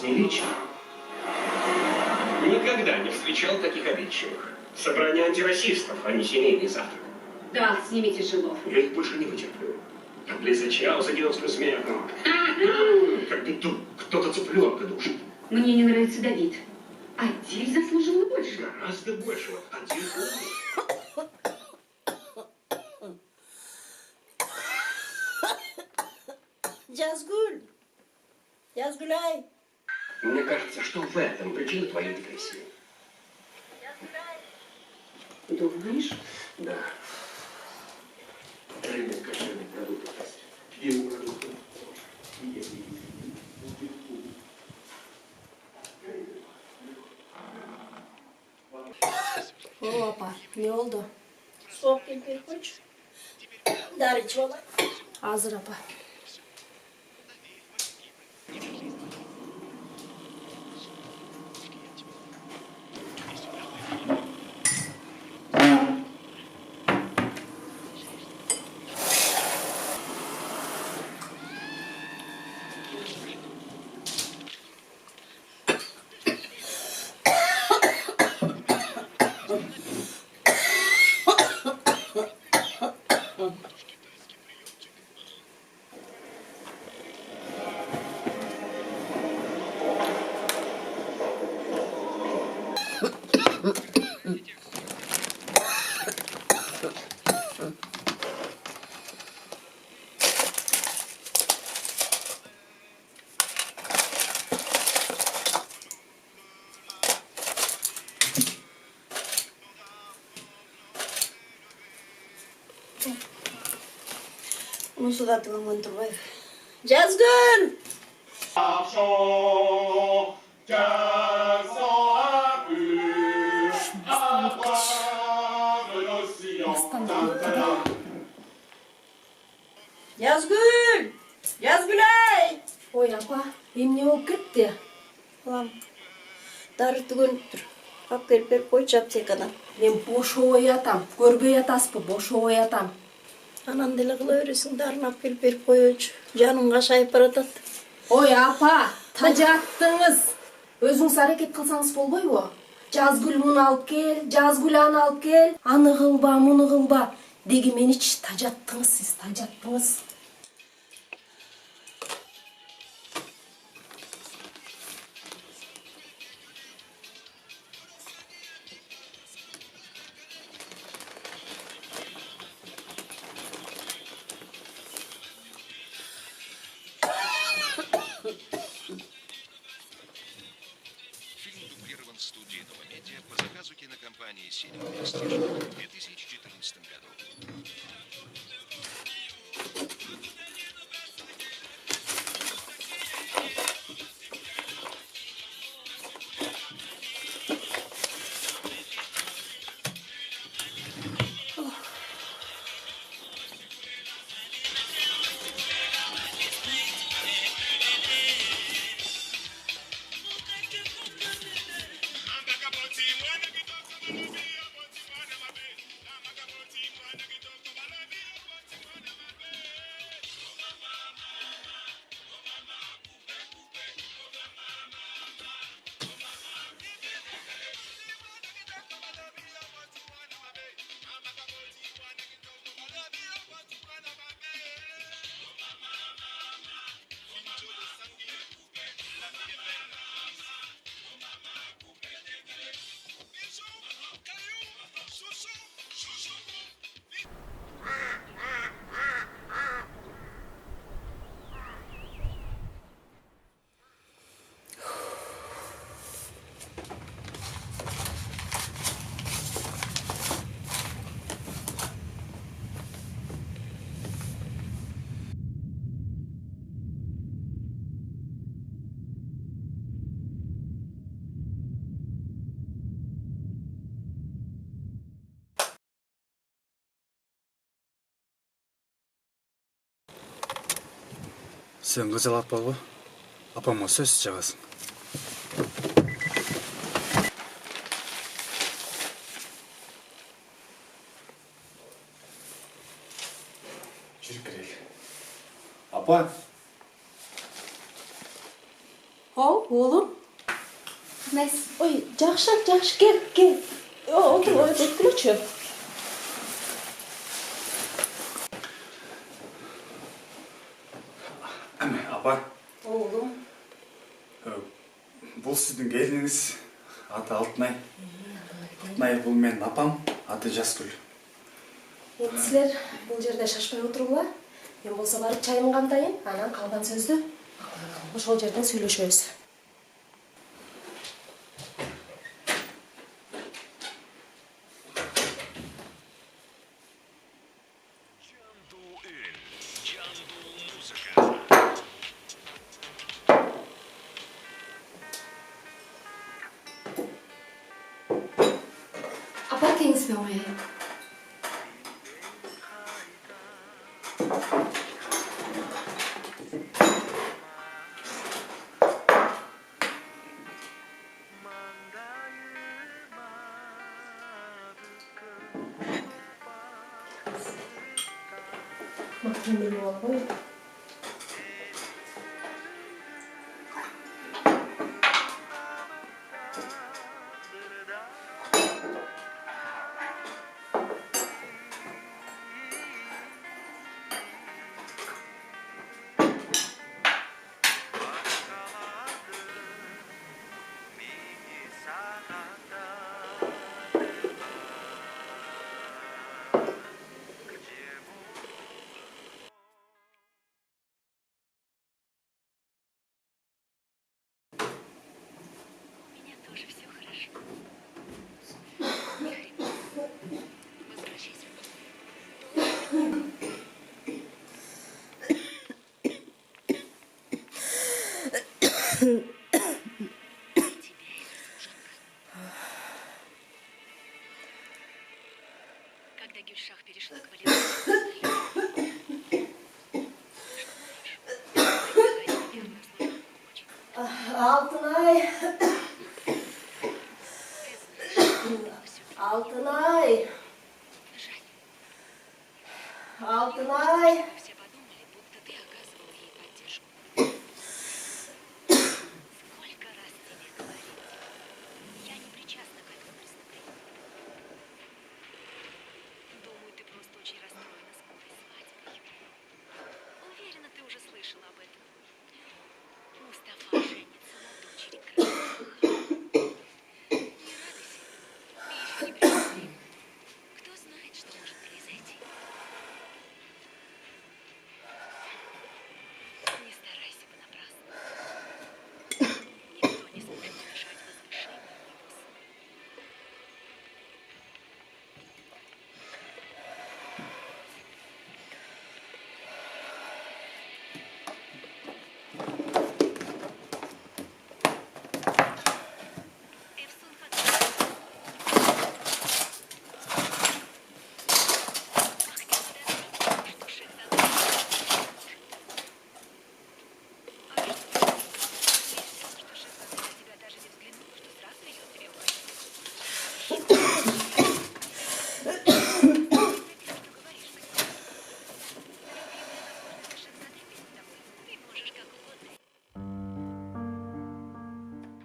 не лично. Никогда не встречал таких обидчивых. Собрание антирасистов, а не семейный завтрак. Да, снимите живот. Я их больше не вытерплю. Там близочал за девушку смертным. Как будто кто-то цыпленка душит. Мне не нравится Давид. Адель заслуживала больше. Гораздо большего. Адель умный. Жазгүл! Жазгүл-ай! Мне кажется, что в этом причина твоей депрессии. Думаешь? Да. Рынок кошерных продуктов. Где у продуктов? О, апа, не oldu? Soğuk келбей қойшы. Дәрі ішіп алайын. Азыр, апа. Мұны да тыңламан тұрбай. Жазгүл! Жазгүл! Жазгүл-ай! Ой, апа, емне болып кетті? Балам, дары түгеніп тұр. Ап келіп беріп қойшы аптекадан. Мен бош оятам. Көрбей атаспы, бош оятам. Анан деле кыла бересиң, дарын ап келіп беріп қойшы. Жаным қашайып баратат. Ой, апа, тажаттыңыз. Өзіңіз әрекет қылсаңыз болбойбу? Жазгүл мұны алып кел, Жазгүл аны алып кел. Аны қылба, мұны қылба. Деги менич тажаттыңыз сіз, тажаттыңыз. В студии «Новомедиа» по заказу кинокомпании «Синема Престиж» в 2014 году. Сен қыз болу, апама сөз жағасың. Жүріп керек. Апа! Ау, оğlum. Nice. Ой, жакшы, кел. Отур, өткүлөчү. Апа, Оğlum. бұл сіздің келініңіз. Аты Алтынай. Алтынай бұл менің апам, аты Жасгүл. Енді сілер бұл жерде шашпай отырула. Мен болса барып чайын қамдайын, анан қалған сөзді ошол жерден сүйлөшөбүз. Апа теңіз бе оңайын? Мақтан біліп ал ғой. Когда Гюльшах перешла к Валерию, Алтынай. Алтынай. Алтынай. все подумали, будто ты оказывал ей поддержку. Сколько раз тебе говорить? Я не причастна к этому преступлению. Думаю, ты просто очень расстроена скорой свадьбой. Уверена, ты уже слышала об этом. Мустафа женится на дочери Красного хана. Не радуйся. Ты еще не пришла время. Кто знает, что может произойти. Не старайся понапрасну. Никто не сможет мешать возвышению его сына. Эфсун Хатан. Ах, не подозрительно, что шеф задумал. А что? Что шеф на тебя даже не взглянул, что сразу велел тебе уходить? Что говоришь мне? Шефзаде писать домой. Ты можешь как угодно.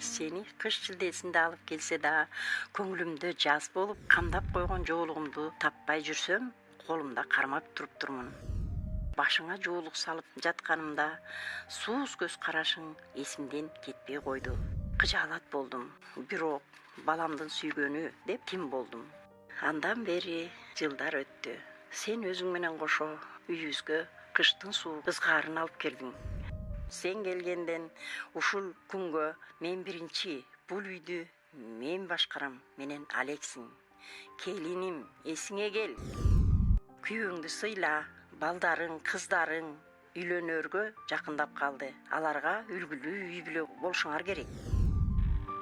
Сени кыш шилдесинде алып келсе да көңүлүмдө жаз болуп камдап койгон жоолугумду таппай жүрсөм колумда кармап туруптурмун. Башыңа жоолук салып жатканымда сууз көз карашың эсимден кетпей койду. Кыжаалат болдум. Бирок баламдын сүйгөнү деп ким болдум. Андан бери жылдар өттү. Сен өзүң менен кошо үйүбүзгө кыштын суук ызгаарын алып келдиң. Сен келгенден ушул күнгө мен биринчи бул үйдү мен башкарам, менен Алексиң. Келиним, эсиңе кел. Күйөөңдү сыйла, балдарың, кыздарың үйлөнөргө жакындап калды. Аларга үлгүлүү үй бүлө болушуңар керек.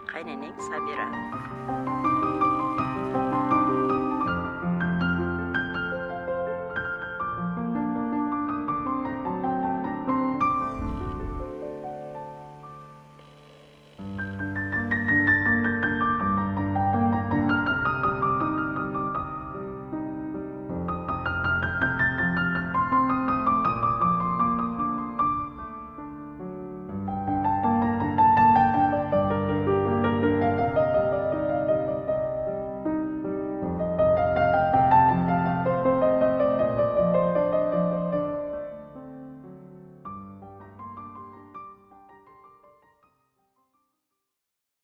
Кайненең Сабира.